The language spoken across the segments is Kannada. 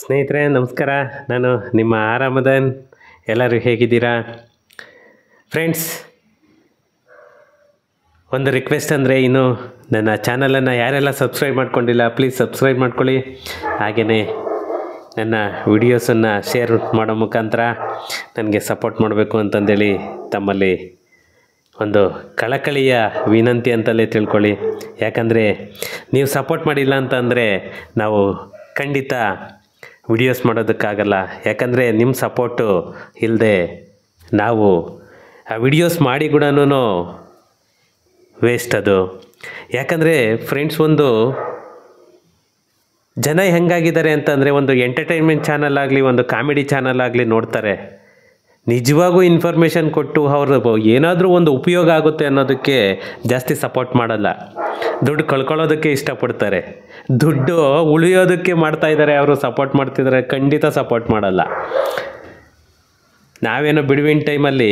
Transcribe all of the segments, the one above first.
ಸ್ನೇಹಿತರೆ ನಮಸ್ಕಾರ. ನಾನು ನಿಮ್ಮ ಆರಾಮದನ್. ಎಲ್ಲರೂ ಹೇಗಿದ್ದೀರಾ ಫ್ರೆಂಡ್ಸ್? ಒಂದು ರಿಕ್ವೆಸ್ಟ್ ಅಂದರೆ, ಇನ್ನು ನನ್ನ ಚಾನಲನ್ನು ಯಾರೆಲ್ಲ ಸಬ್ಸ್ಕ್ರೈಬ್ ಮಾಡ್ಕೊಂಡಿಲ್ಲ ಪ್ಲೀಸ್ ಸಬ್ಸ್ಕ್ರೈಬ್ ಮಾಡ್ಕೊಳ್ಳಿ. ಹಾಗೆಯೇ ನನ್ನ ವಿಡಿಯೋಸನ್ನು ಶೇರ್ ಮಾಡೋ ಮುಖಾಂತರ ನನಗೆ ಸಪೋರ್ಟ್ ಮಾಡಬೇಕು ಅಂತಂದೇಳಿ ತಮ್ಮಲ್ಲಿ ಒಂದು ಕಳಕಳಿಯ ವಿನಂತಿ ಅಂತಲೇ ತಿಳ್ಕೊಳ್ಳಿ. ಯಾಕಂದರೆ ನೀವು ಸಪೋರ್ಟ್ ಮಾಡಿಲ್ಲ ಅಂತಂದರೆ ನಾವು ಖಂಡಿತ ವಿಡಿಯೋಸ್ ಮಾಡೋದಕ್ಕಾಗಲ್ಲ. ಯಾಕಂದರೆ ನಿಮ್ಮ ಸಪೋರ್ಟು ಇಲ್ಲದೆ ನಾವು ಆ ವಿಡಿಯೋಸ್ ಮಾಡಿ ಕೂಡ ವೇಸ್ಟ್ ಅದು. ಯಾಕಂದರೆ ಫ್ರೆಂಡ್ಸ್, ಒಂದು ಜನ ಹೆಂಗಾಗಿದ್ದಾರೆ ಅಂತಂದರೆ, ಒಂದು ಎಂಟರ್ಟೈನ್ಮೆಂಟ್ ಚಾನಲ್ ಆಗಲಿ ಒಂದು ಕಾಮಿಡಿ ಚಾನಲ್ ಆಗಲಿ ನೋಡ್ತಾರೆ, ನಿಜವಾಗೂ ಇನ್ಫಾರ್ಮೇಷನ್ ಕೊಟ್ಟು ಅವ್ರದ್ದು ಏನಾದರೂ ಒಂದು ಉಪಯೋಗ ಆಗುತ್ತೆ ಅನ್ನೋದಕ್ಕೆ ಜಾಸ್ತಿ ಸಪೋರ್ಟ್ ಮಾಡಲ್ಲ. ದುಡ್ಡು ಕಳ್ಕೊಳ್ಳೋದಕ್ಕೆ ಇಷ್ಟಪಡ್ತಾರೆ. ದುಡ್ಡು ಉಳಿಯೋದಕ್ಕೆ ಮಾಡ್ತಾಯಿದ್ದಾರೆ, ಅವರು ಸಪೋರ್ಟ್ ಮಾಡ್ತಿದ್ದಾರೆ, ಖಂಡಿತ ಸಪೋರ್ಟ್ ಮಾಡಲ್ಲ. ನಾವೇನೋ ಬಿಡುವಿನ ಟೈಮಲ್ಲಿ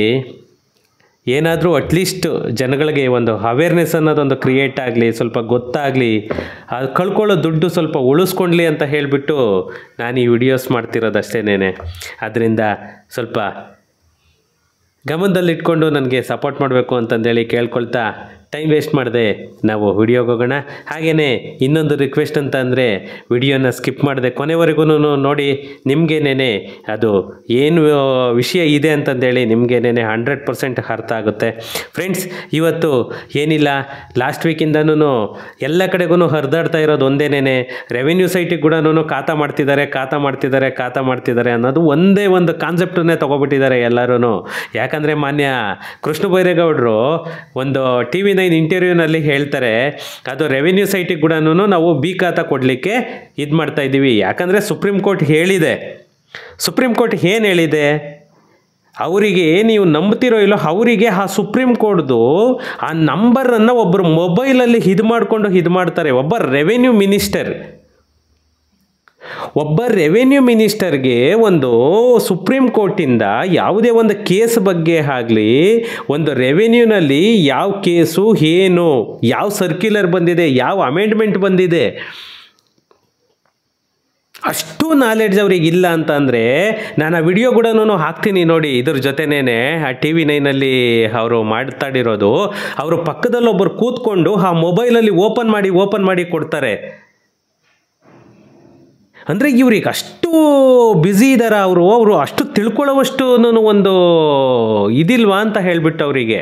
ಏನಾದರೂ ಅಟ್ಲೀಸ್ಟ್ ಜನಗಳಿಗೆ ಒಂದು ಅವೇರ್ನೆಸ್ ಅನ್ನೋದೊಂದು ಕ್ರಿಯೇಟ್ ಆಗಲಿ, ಸ್ವಲ್ಪ ಗೊತ್ತಾಗಲಿ, ಅದು ಕಳ್ಕೊಳ್ಳೋ ದುಡ್ಡು ಸ್ವಲ್ಪ ಉಳಿಸ್ಕೊಳ್ಳಿ ಅಂತ ಹೇಳಿಬಿಟ್ಟು ನಾನು ಈ ವಿಡಿಯೋಸ್ ಮಾಡ್ತಿರೋದಷ್ಟೇನೆ. ಅದರಿಂದ ಸ್ವಲ್ಪ ಗಮನದಲ್ಲಿಟ್ಕೊಂಡು ನನಗೆ ಸಪೋರ್ಟ್ ಮಾಡಬೇಕು ಅಂತಂದೇಳಿ ಕೇಳ್ಕೊಳ್ತಾ ಟೈಮ್ ವೇಸ್ಟ್ ಮಾಡಿದೆ ನಾವು ವಿಡಿಯೋಗೆ ಹೋಗೋಣ. ಹಾಗೆಯೇ ಇನ್ನೊಂದು ರಿಕ್ವೆಸ್ಟ್ ಅಂತ ಅಂದರೆ, ವಿಡಿಯೋನ ಸ್ಕಿಪ್ ಮಾಡಿದೆ ಕೊನೆವರೆಗೂ ನೋಡಿ. ನಿಮಗೇನೇ ಅದು ಏನು ವಿಷಯ ಇದೆ ಅಂತಂದೇಳಿ ನಿಮಗೇನೇ 100% ಅರ್ಥ ಆಗುತ್ತೆ. ಫ್ರೆಂಡ್ಸ್, ಇವತ್ತು ಏನಿಲ್ಲ, ಲಾಸ್ಟ್ ವೀಕಿಂದನೂ ಎಲ್ಲ ಕಡೆಗೂ ಹರಿದಾಡ್ತಾ ಇರೋದು ಒಂದೇನೇ, ರೆವೆನ್ಯೂ ಸೈಟಿಗೆ ಕೂಡ ಖಾತಾ ಮಾಡ್ತಿದ್ದಾರೆ ಅನ್ನೋದು ಒಂದೇ ಒಂದು ಕಾನ್ಸೆಪ್ಟನ್ನೇ ತೊಗೊಬಿಟ್ಟಿದ್ದಾರೆ ಎಲ್ಲರೂ. ಯಾಕಂದರೆ ಮಾನ್ಯ ಕೃಷ್ಣ ಬೈರೇಗೌಡರು ಒಂದು TV9 ಇಂಟರ್ವ್ಯೂನಲ್ಲಿ ಹೇಳ್ತಾರೆ, ಅದು ರೆವೆನ್ಯೂ ಸೈಟಿಗೆ ಕೂಡ ನಾವು ಬಿ ಖಾತಾ ಕೊಡಲಿಕ್ಕೆ ಇದು ಮಾಡ್ತಾಯಿದ್ದೀವಿ. ಯಾಕಂದರೆ ಸುಪ್ರೀಂ ಕೋರ್ಟ್ ಹೇಳಿದೆ. ಸುಪ್ರೀಂ ಕೋರ್ಟ್ ಏನು ಹೇಳಿದೆ? ಅವರಿಗೆ, ನೀವು ನಂಬ್ತಿರೋ ಇಲ್ಲೋ, ಅವರಿಗೆ ಆ ಸುಪ್ರೀಂ ಕೋರ್ಟ್ದು ಆ ನಂಬರನ್ನು ಒಬ್ಬರು ಮೊಬೈಲಲ್ಲಿ ಇದು ಮಾಡ್ತಾರೆ. ಒಬ್ಬ ರೆವೆನ್ಯೂ ಮಿನಿಸ್ಟರ್ಗೆ ಒಂದು ಸುಪ್ರೀಂ ಕೋರ್ಟಿಂದ ಯಾವುದೇ ಒಂದು ಕೇಸ್ ಬಗ್ಗೆ ಆಗಲಿ, ಒಂದು ರೆವೆನ್ಯೂನಲ್ಲಿ ಯಾವ ಕೇಸು ಏನು, ಯಾವ ಸರ್ಕ್ಯುಲರ್ ಬಂದಿದೆ, ಯಾವ ಅಮೆಂಡ್ಮೆಂಟ್ ಬಂದಿದೆ, ಅಷ್ಟು ನಾಲೆಡ್ಜ್ ಅವ್ರಿಗೆ ಇಲ್ಲ ಅಂತಂದರೆ, ನಾನು ಆ ವಿಡಿಯೋ ಕೂಡ ಹಾಕ್ತೀನಿ ನೋಡಿ. ಇದ್ರ ಜೊತೆನೇ ಆ TV9ನಲ್ಲಿ ಅವರು ಮಾತಾಡಿರೋದು, ಅವರು ಪಕ್ಕದಲ್ಲಿ ಒಬ್ಬರು ಕೂತ್ಕೊಂಡು ಆ ಮೊಬೈಲಲ್ಲಿ ಓಪನ್ ಮಾಡಿ ಕೊಡ್ತಾರೆ. ಅಂದರೆ ಇವ್ರಿಗೆ ಅಷ್ಟು ಬ್ಯುಸಿ ಇದ್ದಾರೆ ಅವರು ಅಷ್ಟು ತಿಳ್ಕೊಳ್ಳೋವಷ್ಟು ಒಂದು ಇದಿಲ್ವಾ ಅಂತ ಹೇಳಿಬಿಟ್ಟು ಅವರಿಗೆ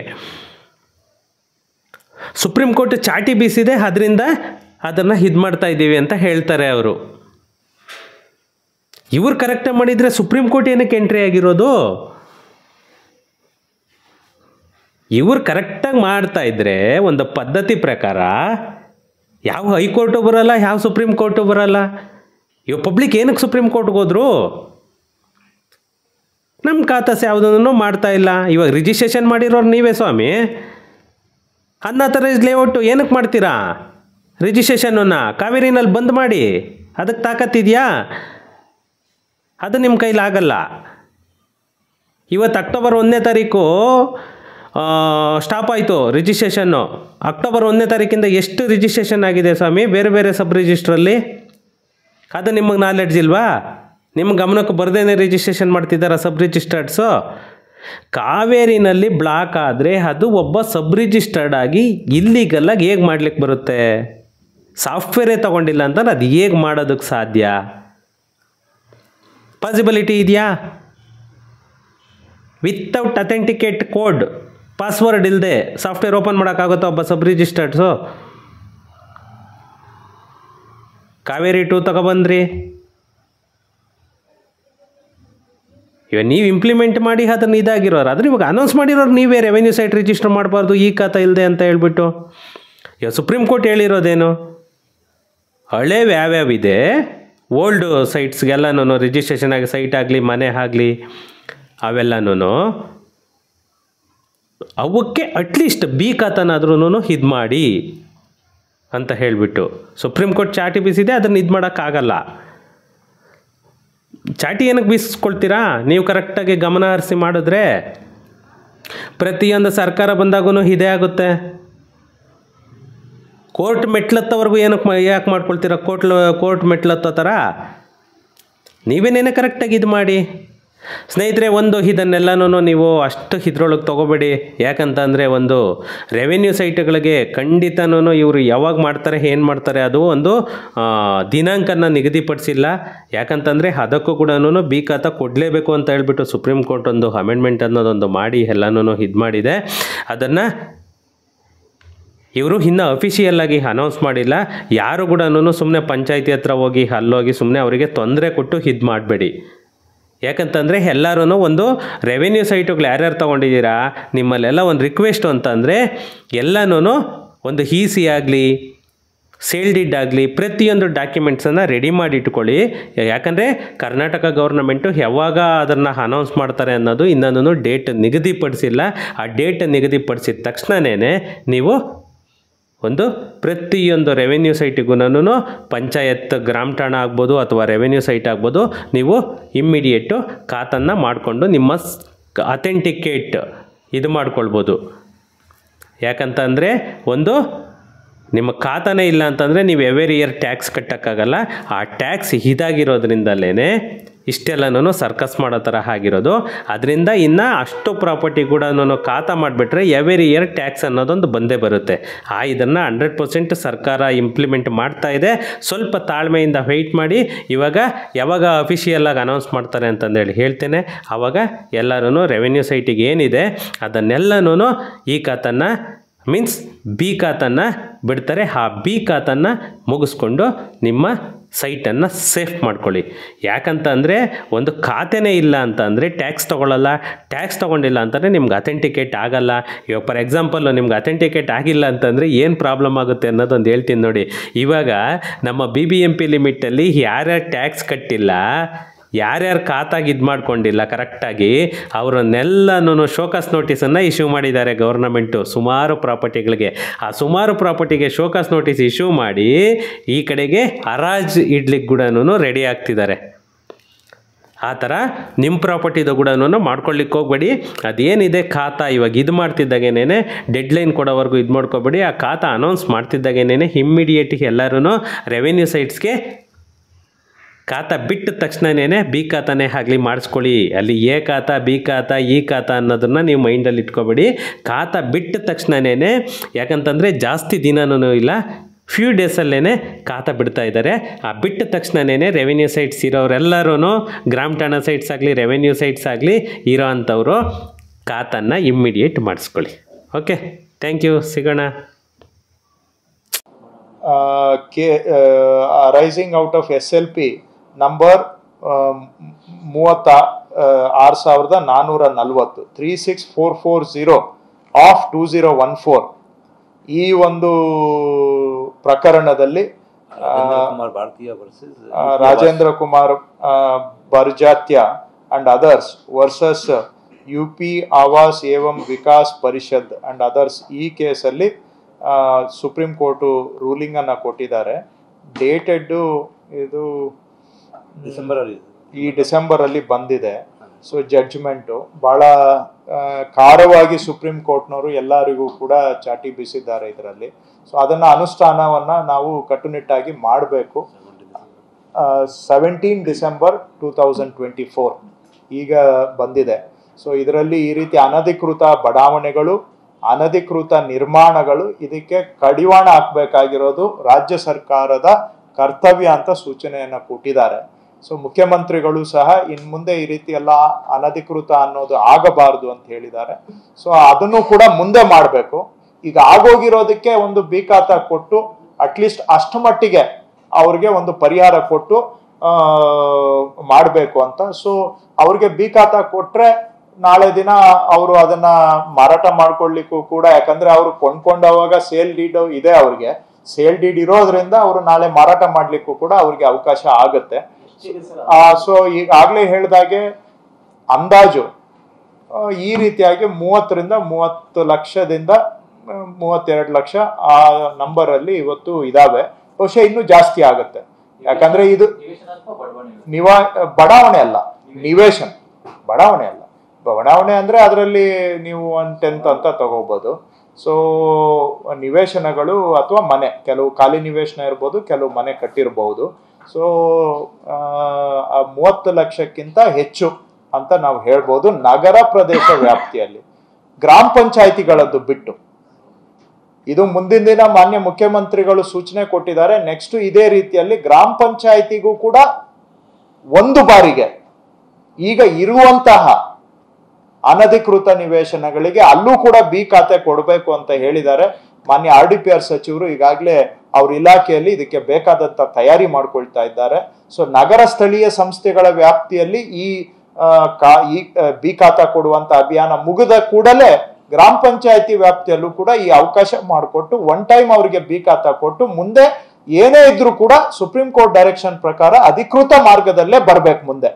ಸುಪ್ರೀಂ ಕೋರ್ಟ್ ಚಾಟಿ ಬೀಸಿದೆ, ಅದರಿಂದ ಅದನ್ನು ಇದು ಮಾಡ್ತಾ ಇದ್ದೀವಿ ಅಂತ ಹೇಳ್ತಾರೆ ಅವರು. ಇವ್ರು ಕರೆಕ್ಟಾಗಿ ಮಾಡಿದರೆ ಸುಪ್ರೀಂ ಕೋರ್ಟ್ ಏನಕ್ಕೆ ಎಂಟ್ರಿ ಆಗಿರೋದು? ಇವ್ರು ಕರೆಕ್ಟಾಗಿ ಮಾಡ್ತಾ ಇದ್ದರೆ ಒಂದು ಪದ್ಧತಿ ಪ್ರಕಾರ ಯಾವ ಹೈಕೋರ್ಟು ಬರೋಲ್ಲ, ಯಾವ ಸುಪ್ರೀಂ ಕೋರ್ಟು ಬರೋಲ್ಲ. ಇವಾಗ ಪಬ್ಲಿಕ್ ಏನಕ್ಕೆ ಸುಪ್ರೀಂ ಕೋರ್ಟ್ಗೆ ಹೋದ್ರು? ನಮ್ಮ ಖಾತಾಸ್ ಯಾವುದನ್ನು ಮಾಡ್ತಾ ಇಲ್ಲ. ಇವಾಗ ರಿಜಿಸ್ಟ್ರೇಷನ್ ಮಾಡಿರೋರು ನೀವೇ ಸ್ವಾಮಿ. ಅನ್ನಾಥರೈಸ್ಡ್ ಲೇಔಟು ಏನಕ್ಕೆ ಮಾಡ್ತೀರಾ? ರಿಜಿಸ್ಟ್ರೇಷನನ್ನು ಕಾವೇರಿನಲ್ಲಿ ಬಂದ್ ಮಾಡಿ, ಅದಕ್ಕೆ ತಾಕತ್ತಿದೆಯಾ? ಅದು ನಿಮ್ಮ ಕೈಲಾಗಲ್ಲ. ಇವತ್ತು ಅಕ್ಟೋಬರ್ 1ನೇ ತಾರೀಕು ಸ್ಟಾಪ್ ಆಯಿತು ರಿಜಿಸ್ಟ್ರೇಷನ್ನು. ಅಕ್ಟೋಬರ್ 1ನೇ ತಾರೀಕಿಂದ ಎಷ್ಟು ರಿಜಿಸ್ಟ್ರೇಷನ್ ಆಗಿದೆ ಸ್ವಾಮಿ ಬೇರೆ ಬೇರೆ ಸಬ್ ರಿಜಿಸ್ಟ್ರಲ್ಲಿ? ಅದು ನಿಮಗೆ ನಾಲೆಡ್ಜ್ ಇಲ್ವಾ? ನಿಮ್ಮ ಗಮನಕ್ಕೆ ಬರದೇನೆ ರಿಜಿಸ್ಟ್ರೇಷನ್ ಮಾಡ್ತಿದ್ದಾರೆ ಸಬ್ ರಿಜಿಸ್ಟರ್ಡ್ಸು. ಕಾವೇರಿನಲ್ಲಿ ಬ್ಲಾಕ್ ಆದರೆ ಅದು ಒಬ್ಬ ಸಬ್ ರಿಜಿಸ್ಟರ್ಡ್ ಆಗಿ ಇಲ್ಲಿಗಲ್ಲಾಗಿ ಹೇಗೆ ಮಾಡ್ಲಿಕ್ಕೆ ಬರುತ್ತೆ? ಸಾಫ್ಟ್ವೇರೇ ತೊಗೊಂಡಿಲ್ಲ ಅಂತ ಅದು ಹೇಗೆ ಮಾಡೋದಕ್ಕೆ ಸಾಧ್ಯ? ಪಾಸಿಬಿಲಿಟಿ ಇದೆಯಾ? ವಿತೌಟ್ ಅಥೆಂಟಿಕೇಟ್ ಕೋಡ್, ಪಾಸ್ವರ್ಡ್ ಇಲ್ಲದೆ ಸಾಫ್ಟ್ವೇರ್ ಓಪನ್ ಮಾಡೋಕ್ಕಾಗುತ್ತೋ ಒಬ್ಬ ಸಬ್ ರಿಜಿಸ್ಟರ್ಡ್ಸು? ಕಾವೇರಿ 2 ತಗೊಬಂದ್ರಿ, ಇವಾಗ ನೀವು ಇಂಪ್ಲಿಮೆಂಟ್ ಮಾಡಿ ಅದನ್ನು ಇದಾಗಿರೋರು. ಆದರೆ ಇವಾಗ ಅನೌನ್ಸ್ ಮಾಡಿರೋರು ನೀವೇ, ರೆವೆನ್ಯೂ ಸೈಟ್ ರಿಜಿಸ್ಟರ್ ಮಾಡಬಾರ್ದು ಈ ಖಾತಾ ಇಲ್ಲದೆ ಅಂತ ಹೇಳ್ಬಿಟ್ಟು. ಇವಾಗ ಸುಪ್ರೀಂ ಕೋರ್ಟ್ ಹೇಳಿರೋದೇನು? ಹಳೇವು ಯಾವ್ಯಾವಿದೆ ಓಲ್ಡ್ ಸೈಟ್ಸ್ಗೆಲ್ಲನೂ ರಿಜಿಸ್ಟ್ರೇಷನ್ ಆಗಿ ಸೈಟ್ ಆಗಲಿ ಮನೆ ಆಗಲಿ ಅವೆಲ್ಲನೂ ಅವಕ್ಕೆ ಅಟ್ಲೀಸ್ಟ್ ಬಿ ಖಾತಾನಾದ್ರೂ ಇದು ಮಾಡಿ ಅಂತ ಹೇಳಿಬಿಟ್ಟು ಸುಪ್ರೀಂ ಕೋರ್ಟ್ ಚಾಟಿ ಬೀಸಿದೆ. ಅದನ್ನು ಇದು ಮಾಡೋಕ್ಕಾಗಲ್ಲ. ಚಾಟಿ ಏನಕ್ಕೆ ಬೀಸಿಸ್ಕೊಳ್ತೀರಾ? ನೀವು ಕರೆಕ್ಟಾಗಿ ಗಮನ ಹರಿಸಿ ಮಾಡಿದ್ರೆ ಪ್ರತಿಯೊಂದು ಸರ್ಕಾರ ಬಂದಾಗೂ ಇದೇ ಆಗುತ್ತೆ. ಕೋರ್ಟ್ ಮೆಟ್ಲತ್ತವರೆಗೂ ಏನಕ್ಕೆ ಯಾಕೆ ಮಾಡ್ಕೊಳ್ತೀರ? ಕೋರ್ಟ್ ಮೆಟ್ಲತ್ತೋ ಥರ ನೀವೇನೇನೆ ಕರೆಕ್ಟಾಗಿ ಇದು ಮಾಡಿ ಸ್ನೇಹಿತರೆ. ಇದನ್ನೆಲ್ಲನೂ ನೀವು ಅಷ್ಟು ಇದ್ರೊಳಗೆ ತೊಗೋಬೇಡಿ. ಯಾಕಂತಂದರೆ ಒಂದು ರೆವೆನ್ಯೂ ಸೈಟ್ಗಳಿಗೆ ಖಂಡಿತನೂ ಇವರು ಯಾವಾಗ ಮಾಡ್ತಾರೆ ಏನು ಮಾಡ್ತಾರೆ ಅದು ಒಂದು ದಿನಾಂಕನ ನಿಗದಿಪಡಿಸಿಲ್ಲ. ಯಾಕಂತಂದರೆ ಅದಕ್ಕೂ ಕೂಡ ಬಿ ಖಾತಾ ಕೊಡಲೇಬೇಕು ಅಂತ ಹೇಳ್ಬಿಟ್ಟು ಸುಪ್ರೀಂ ಕೋರ್ಟ್ ಒಂದು ಅಮೆಂಡ್ಮೆಂಟ್ ಅನ್ನೋದೊಂದು ಮಾಡಿ ಎಲ್ಲನೂ ಇದು ಮಾಡಿದೆ. ಅದನ್ನು ಇವರು ಇನ್ನೂ ಅಫಿಷಿಯಲ್ ಆಗಿ ಅನೌನ್ಸ್ ಮಾಡಿಲ್ಲ. ಯಾರು ಕೂಡ ಸುಮ್ಮನೆ ಪಂಚಾಯತಿ ಹತ್ರ ಹೋಗಿ ಅಲ್ಲೋಗಿ ಸುಮ್ಮನೆ ಅವರಿಗೆ ತೊಂದರೆ ಕೊಟ್ಟು ಇದು ಮಾಡಬೇಡಿ. ಯಾಕಂತಂದರೆ ಎಲ್ಲರೂ ಒಂದು ರೆವೆನ್ಯೂ ಸೈಟುಗಳು ಯಾರ್ಯಾರು ತೊಗೊಂಡಿದ್ದೀರಾ ನಿಮ್ಮಲ್ಲೆಲ್ಲ ಒಂದು ರಿಕ್ವೆಸ್ಟು ಅಂತಂದರೆ ಎಲ್ಲನೂ ಒಂದು EC ಆಗಲಿ ಸೇಲ್ ಡೀಡ್ ಆಗಲಿ ಪ್ರತಿಯೊಂದು ಡಾಕ್ಯುಮೆಂಟ್ಸನ್ನು ರೆಡಿ ಮಾಡಿ ಇಟ್ಕೊಳ್ಳಿ. ಯಾಕಂದರೆ ಕರ್ನಾಟಕ ಗೌರ್ನಮೆಂಟು ಯಾವಾಗ ಅದನ್ನು ಅನೌನ್ಸ್ ಮಾಡ್ತಾರೆ ಅನ್ನೋದು ಇನ್ನೊಂದು ಡೇಟ್ ನಿಗದಿಪಡಿಸಿಲ್ಲ. ಆ ಡೇಟ್ ನಿಗದಿಪಡಿಸಿದ ತಕ್ಷಣವೇ ನೀವು ಒಂದು ಪ್ರತಿಯೊಂದು ರೆವೆನ್ಯೂ ಸೈಟಿಗೂ ಪಂಚಾಯತ್ ಗ್ರಾಮ ಠಾಣ ಆಗ್ಬೋದು ಅಥವಾ ರೆವೆನ್ಯೂ ಸೈಟ್ ಆಗ್ಬೋದು, ನೀವು ಇಮ್ಮಿಡಿಯೇಟು ಖಾತನ್ನು ಮಾಡಿಕೊಂಡು ನಿಮ್ಮ ಅಥೆಂಟಿಕೇಟ್ ಇದು ಮಾಡ್ಕೊಳ್ಬೋದು. ಯಾಕಂತಂದರೆ ಒಂದು ನಿಮ್ಮ ಖಾತಾನೇ ಇಲ್ಲ ಅಂತಂದರೆ ನೀವು ಎವ್ರಿ ಇಯರ್ ಟ್ಯಾಕ್ಸ್ ಕಟ್ಟೋಕ್ಕಾಗಲ್ಲ. ಆ ಟ್ಯಾಕ್ಸ್ ಇದಾಗಿರೋದ್ರಿಂದಲೇ ಇಷ್ಟೆಲ್ಲನೂ ಸರ್ಕಸ್ ಮಾಡೋ ಥರ ಆಗಿರೋದು. ಅದರಿಂದ ಇನ್ನು ಅಷ್ಟು ಪ್ರಾಪರ್ಟಿ ಕೂಡ ಖಾತಾ ಮಾಡಿಬಿಟ್ರೆ ಎವ್ರಿ ಇಯರ್ ಟ್ಯಾಕ್ಸ್ ಅನ್ನೋದೊಂದು ಬಂದೇ ಬರುತ್ತೆ. ಇದನ್ನು 100% ಸರ್ಕಾರ ಇಂಪ್ಲಿಮೆಂಟ್ ಮಾಡ್ತಾ ಇದೆ. ಸ್ವಲ್ಪ ತಾಳ್ಮೆಯಿಂದ ವೆಯ್ಟ್ ಮಾಡಿ. ಯಾವಾಗ ಅಫಿಷಿಯಲಾಗಿ ಅನೌನ್ಸ್ ಮಾಡ್ತಾರೆ ಅಂತಂದೇಳಿ ಹೇಳ್ತೇನೆ. ಆವಾಗ ಎಲ್ಲರೂ ರೆವೆನ್ಯೂ ಸೈಟಿಗೆ ಏನಿದೆ ಅದನ್ನೆಲ್ಲನೂ ಈ ಖಾತನ್ನು ಮೀನ್ಸ್ ಬಿ ಖಾತನ್ನು ಬಿಡ್ತಾರೆ. ಆ ಬಿ ಖಾತನ್ನು ಮುಗಿಸ್ಕೊಂಡು ನಿಮ್ಮ ಸೈಟನ್ನು ಸೇಫ್ ಮಾಡ್ಕೊಳ್ಳಿ. ಯಾಕಂತಂದರೆ ಒಂದು ಖಾತೆನೇ ಇಲ್ಲ ಅಂತಂದರೆ ಟ್ಯಾಕ್ಸ್ ತೊಗೊಳ್ಳಲ್ಲ. ಟ್ಯಾಕ್ಸ್ ತೊಗೊಂಡಿಲ್ಲ ಅಂತಂದರೆ ನಿಮ್ಗೆ ಅಥೆಂಟಿಕೇಟ್ ಆಗಲ್ಲ. ಇವಾಗ ಫಾರ್ ಎಕ್ಸಾಂಪಲ್ಲು ನಿಮ್ಗೆ ಅಥೆಂಟಿಕೇಟ್ ಆಗಿಲ್ಲ ಅಂತಂದರೆ ಏನು ಪ್ರಾಬ್ಲಮ್ ಆಗುತ್ತೆ ಅನ್ನೋದೊಂದು ಹೇಳ್ತೀನಿ ನೋಡಿ. ಇವಾಗ ನಮ್ಮ BBMP ಲಿಮಿಟಲ್ಲಿ ಯಾರ್ಯಾರು ಟ್ಯಾಕ್ಸ್ ಕಟ್ಟಿಲ್ಲ, ಯಾರ್ಯಾರು ಖಾತಾಗಿ ಇದು ಮಾಡ್ಕೊಂಡಿಲ್ಲ ಕರೆಕ್ಟಾಗಿ, ಅವರನ್ನೆಲ್ಲನೂ ಶೋಕಾಸ್ ನೋಟಿಸನ್ನು ಇಶ್ಯೂ ಮಾಡಿದ್ದಾರೆ ಗೌರ್ನಮೆಂಟು ಸುಮಾರು ಪ್ರಾಪರ್ಟಿಗಳಿಗೆ. ಆ ಸುಮಾರು ಪ್ರಾಪರ್ಟಿಗೆ ಶೋಕಾಸ್ ನೋಟಿಸ್ ಇಶ್ಯೂ ಮಾಡಿ ಈ ಕಡೆಗೆ ಹರಾಜು ಇಡ್ಲಿಕ್ಕೆ ಕೂಡ ರೆಡಿ ಆಗ್ತಿದ್ದಾರೆ. ಆ ಥರ ನಿಮ್ಮ ಪ್ರಾಪರ್ಟಿದು ಕೂಡ ಮಾಡ್ಕೊಳ್ಳಿಕ್ಕೆ ಹೋಗ್ಬೇಡಿ. ಅದೇನಿದೆ ಖಾತಾ ಇವಾಗ ಇದು ಮಾಡ್ತಿದ್ದಾಗೇನೆ ಡೆಡ್ಲೈನ್ ಕೊಡೋವರೆಗೂ ಇದು ಮಾಡ್ಕೋಬೇಡಿ. ಆ ಖಾತಾ ಅನೌನ್ಸ್ ಮಾಡ್ತಿದ್ದಾಗೇನೆ ಇಮ್ಮಿಡಿಯೇಟಿಗೆ ಎಲ್ಲರೂ ರೆವೆನ್ಯೂ ಸೈಟ್ಸ್ಗೆ ಖಾತಾ ಬಿಟ್ಟ ತಕ್ಷಣವೇ ಬಿ ಖಾತಾನೇ ಆಗಲಿ ಮಾಡಿಸ್ಕೊಳ್ಳಿ. ಅಲ್ಲಿ ಎ ಖಾತಾ ಬಿ ಖಾತಾ ಈ ಖಾತಾ ಅನ್ನೋದನ್ನು ನೀವು ಮೈಂಡಲ್ಲಿ ಇಟ್ಕೊಬೇಡಿ. ಖಾತಾ ಬಿಟ್ಟ ತಕ್ಷಣವೇ, ಯಾಕಂತಂದರೆ ಜಾಸ್ತಿ ದಿನನೂ ಇಲ್ಲ, ಫ್ಯೂ ಡೇಸಲ್ಲೇ ಖಾತಾ ಬಿಡ್ತಾ ಇದ್ದಾರೆ. ಆ ಬಿಟ್ಟ ತಕ್ಷಣವೇ ರೆವೆನ್ಯೂ ಸೈಟ್ಸ್ ಇರೋರೆಲ್ಲರೂ ಗ್ರಾಮ ಠಾಣಾ ಸೈಟ್ಸ್ ಆಗಲಿ ರೆವೆನ್ಯೂ ಸೈಟ್ಸ್ ಆಗಲಿ ಇರೋ ಅಂಥವರು ಖಾತನ್ನು ಇಮ್ಮಿಡಿಯೇಟ್ ಮಾಡಿಸ್ಕೊಳ್ಳಿ. Okay, thank you. ಸಿಗೋಣ. Arising out of SLP number 36,440 36440 of 2014 ಈ ಒಂದು ಪ್ರಕರಣದಲ್ಲಿ Rajendra Kumar Barjatya and others versus UP Awas Evam Vikas Parishad and others ಈ ಕೇಸಲ್ಲಿ ಸುಪ್ರೀಂ ಕೋರ್ಟು ರೂಲಿಂಗ್ ಅನ್ನು ಕೊಟ್ಟಿದ್ದಾರೆ. ಡೇಟೆಡ್ ಇದು ಡಿಸೆಂಬರ್ ಅಲ್ಲಿ ಬಂದಿದೆ. ಸೊ ಜಡ್ಜ್ಮೆಂಟು ಭಾಳ ಖಾರವಾಗಿ ಸುಪ್ರೀಂ ಕೋರ್ಟ್ನವರು ಎಲ್ಲರಿಗೂ ಕೂಡ ಚಾಟಿ ಬೀಸಿದ್ದಾರೆ ಇದರಲ್ಲಿ. ಸೊ ಅದನ್ನು ಅನುಷ್ಠಾನವನ್ನು ನಾವು ಕಟ್ಟುನಿಟ್ಟಾಗಿ ಮಾಡಬೇಕು. 17 ಡಿಸೆಂಬರ್ 2024 ಈಗ ಬಂದಿದೆ. ಸೊ ಇದರಲ್ಲಿ ಈ ರೀತಿ ಅನಧಿಕೃತ ಬಡಾವಣೆಗಳು, ಅನಧಿಕೃತ ನಿರ್ಮಾಣಗಳು, ಇದಕ್ಕೆ ಕಡಿವಾಣ ಹಾಕಬೇಕಾಗಿರೋದು ರಾಜ್ಯ ಸರ್ಕಾರದ ಕರ್ತವ್ಯ ಅಂತ ಸೂಚನೆಯನ್ನು ಕೊಟ್ಟಿದ್ದಾರೆ. ಸೊ ಮುಖ್ಯಮಂತ್ರಿಗಳು ಸಹ ಇನ್ನು ಮುಂದೆ ಈ ರೀತಿ ಎಲ್ಲ ಅನಧಿಕೃತ ಅನ್ನೋದು ಆಗಬಾರದು ಅಂತ ಹೇಳಿದ್ದಾರೆ. ಸೊ ಅದನ್ನು ಕೂಡ ಮುಂದೆ ಮಾಡಬೇಕು. ಈಗ ಆಗೋಗಿರೋದಕ್ಕೆ ಒಂದು ಬಿ ಖಾತಾ ಕೊಟ್ಟು ಅಟ್ಲೀಸ್ಟ್ ಅಷ್ಟು ಮಟ್ಟಿಗೆ ಅವ್ರಿಗೆ ಒಂದು ಪರಿಹಾರ ಕೊಟ್ಟು ಮಾಡಬೇಕು ಅಂತ. ಸೊ ಅವ್ರಿಗೆ ಬಿ ಖಾತಾ ಕೊಟ್ರೆ ನಾಳೆ ದಿನ ಅವರು ಅದನ್ನ ಮಾರಾಟ ಮಾಡ್ಕೊಳ್ಳಿಕ್ಕೂ ಕೂಡ, ಯಾಕಂದ್ರೆ ಅವರು ಕೊಂಡ್ಕೊಂಡವಾಗ ಸೇಲ್ ಡೀಡ್ ಇದೆ, ಅವ್ರಿಗೆ ಸೇಲ್ ಡೀಡ್ ಇರೋದ್ರಿಂದ ಅವರು ನಾಳೆ ಮಾರಾಟ ಮಾಡ್ಲಿಕ್ಕೂ ಕೂಡ ಅವ್ರಿಗೆ ಅವಕಾಶ ಆಗುತ್ತೆ. ಸೊ ಈಗಾಗಲೇ ಹೇಳಿದಾಗೆ ಅಂದಾಜು ಈ ರೀತಿಯಾಗಿ 30 ಲಕ್ಷದಿಂದ 32 ಲಕ್ಷ ಆ ನಂಬರ್ ಅಲ್ಲಿ ಇವತ್ತು ಇದಾವೆ. ಬಹುಶಃ ಇನ್ನೂ ಜಾಸ್ತಿ ಆಗುತ್ತೆ. ಯಾಕಂದ್ರೆ ಇದು ಬಡಾವಣೆ ಅಲ್ಲ, ನಿವೇಶನ. ಬಡಾವಣೆ ಅಲ್ಲ, ಬಡಾವಣೆ ಅಂದ್ರೆ ಅದರಲ್ಲಿ ನೀವು 1/10 ಅಂತ ತಗೋಬಹುದು. ಸೊ ನಿವೇಶನಗಳು ಅಥವಾ ಮನೆ, ಕೆಲವು ಖಾಲಿ ನಿವೇಶನ ಇರ್ಬೋದು, ಕೆಲವು ಮನೆ ಕಟ್ಟಿರಬಹುದು. ಸೊ 30 ಲಕ್ಷಕ್ಕಿಂತ ಹೆಚ್ಚು ಅಂತ ನಾವು ಹೇಳ್ಬೋದು ನಗರ ಪ್ರದೇಶ ವ್ಯಾಪ್ತಿಯಲ್ಲಿ. ಗ್ರಾಮ ಪಂಚಾಯಿತಿಗಳದ್ದು ಬಿಟ್ಟು ಇದು ಮುಂದಿನ ದಿನ ಮಾನ್ಯ ಮುಖ್ಯಮಂತ್ರಿಗಳು ಸೂಚನೆ ಕೊಟ್ಟಿದ್ದಾರೆ. ನೆಕ್ಸ್ಟ್ ಇದೇ ರೀತಿಯಲ್ಲಿ ಗ್ರಾಮ ಪಂಚಾಯಿತಿಗೂ ಕೂಡ ಒಂದು ಬಾರಿಗೆ ಈಗ ಇರುವಂತಹ ಅನಧಿಕೃತ ನಿವೇಶನಗಳಿಗೆ ಅಲ್ಲೂ ಕೂಡ ಬಿ ಖಾತೆ ಕೊಡಬೇಕು ಅಂತ ಹೇಳಿದ್ದಾರೆ. ಮಾನ್ಯ RDPR ಸಚಿವರು ಈಗಾಗಲೇ ಅವ್ರ ಇಲಾಖೆಯಲ್ಲಿ ಇದಕ್ಕೆ ಬೇಕಾದಂತ ತಯಾರಿ ಮಾಡ್ಕೊಳ್ತಾ ಇದ್ದಾರೆ. ಸೊ ನಗರ ಸ್ಥಳೀಯ ಸಂಸ್ಥೆಗಳ ವ್ಯಾಪ್ತಿಯಲ್ಲಿ ಈ ಬಿ ಖಾತಾ ಕೊಡುವಂತ ಅಭಿಯಾನ ಮುಗಿದ ಕೂಡಲೇ ಗ್ರಾಮ ಪಂಚಾಯತಿ ವ್ಯಾಪ್ತಿಯಲ್ಲೂ ಕೂಡ ಈ ಅವಕಾಶ ಮಾಡಿಕೊಟ್ಟು ಒನ್ ಟೈಮ್ ಅವರಿಗೆ ಬಿ ಖಾತಾ ಕೊಟ್ಟು ಮುಂದೆ ಏನೇ ಇದ್ರೂ ಕೂಡ ಸುಪ್ರೀಂ ಕೋರ್ಟ್ ಡೈರೆಕ್ಷನ್ ಪ್ರಕಾರ ಅಧಿಕೃತ ಮಾರ್ಗದಲ್ಲೇ ಬರ್ಬೇಕು ಮುಂದೆ.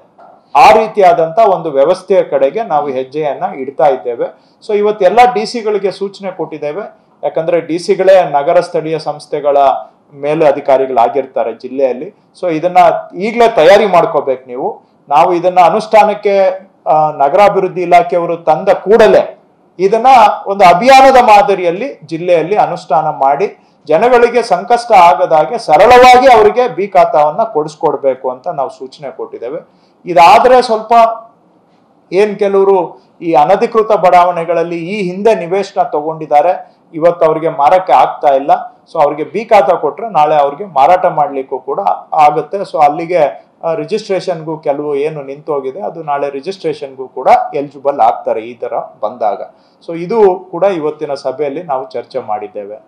ಆ ರೀತಿಯಾದಂತ ಒಂದು ವ್ಯವಸ್ಥೆಯ ಕಡೆಗೆ ನಾವು ಹೆಜ್ಜೆಯನ್ನ ಇಡ್ತಾ ಇದ್ದೇವೆ. ಸೊ ಇವತ್ತೆಲ್ಲ DC-ಗಳಿಗೆ ಸೂಚನೆ ಕೊಟ್ಟಿದ್ದೇವೆ. ಯಾಕಂದ್ರೆ DC-ಗಳೇ ನಗರ ಸ್ಥಳೀಯ ಸಂಸ್ಥೆಗಳ ಮೇಲೆ ಅಧಿಕಾರಿಗಳಾಗಿರ್ತಾರೆ ಜಿಲ್ಲೆಯಲ್ಲಿ. ಸೊ ಇದನ್ನ ಈಗಲೇ ತಯಾರಿ ಮಾಡ್ಕೋಬೇಕು ನೀವು. ನಾವು ಇದನ್ನ ಅನುಷ್ಠಾನಕ್ಕೆ ನಗರಾಭಿವೃದ್ಧಿ ಇಲಾಖೆಯವರು ತಂದ ಕೂಡಲೇ ಇದನ್ನ ಒಂದು ಅಭಿಯಾನದ ಮಾದರಿಯಲ್ಲಿ ಜಿಲ್ಲೆಯಲ್ಲಿ ಅನುಷ್ಠಾನ ಮಾಡಿ ಜನಗಳಿಗೆ ಸಂಕಷ್ಟ ಆಗದಾಗೆ ಸರಳವಾಗಿ ಅವರಿಗೆ ಬಿ ಖಾತಾವನ್ನ ಕೊಡಿಸ್ಕೊಡ್ಬೇಕು ಅಂತ ನಾವು ಸೂಚನೆ ಕೊಟ್ಟಿದ್ದೇವೆ. ಇದಾದ್ರೆ ಸ್ವಲ್ಪ ಕೆಲವರು ಈ ಅನಧಿಕೃತ ಬಡಾವಣೆಗಳಲ್ಲಿ ಈ ಹಿಂದೆ ನಿವೇಶನ ತಗೊಂಡಿದ್ದಾರೆ, ಇವತ್ತು ಅವ್ರಿಗೆ ಮಾರಕ್ಕೆ ಆಗ್ತಾ ಇಲ್ಲ. ಸೊ ಅವ್ರಿಗೆ ಬಿ ಖಾತಾ ಕೊಟ್ರೆ ನಾಳೆ ಅವ್ರಿಗೆ ಮಾರಾಟ ಮಾಡ್ಲಿಕ್ಕೂ ಕೂಡ ಆಗುತ್ತೆ. ಸೊ ಅಲ್ಲಿಗೆ ರಿಜಿಸ್ಟ್ರೇಷನ್ಗೂ ಕೆಲವು ಏನು ನಿಂತೋಗಿದೆ ಅದು ನಾಳೆ ರಿಜಿಸ್ಟ್ರೇಷನ್ಗೂ ಕೂಡ ಎಲಿಜಿಬಲ್ ಆಗ್ತಾರೆ ಈ ತರ ಬಂದಾಗ. ಸೊ ಇದು ಕೂಡ ಇವತ್ತಿನ ಸಭೆಯಲ್ಲಿ ನಾವು ಚರ್ಚೆ ಮಾಡಿದ್ದೇವೆ.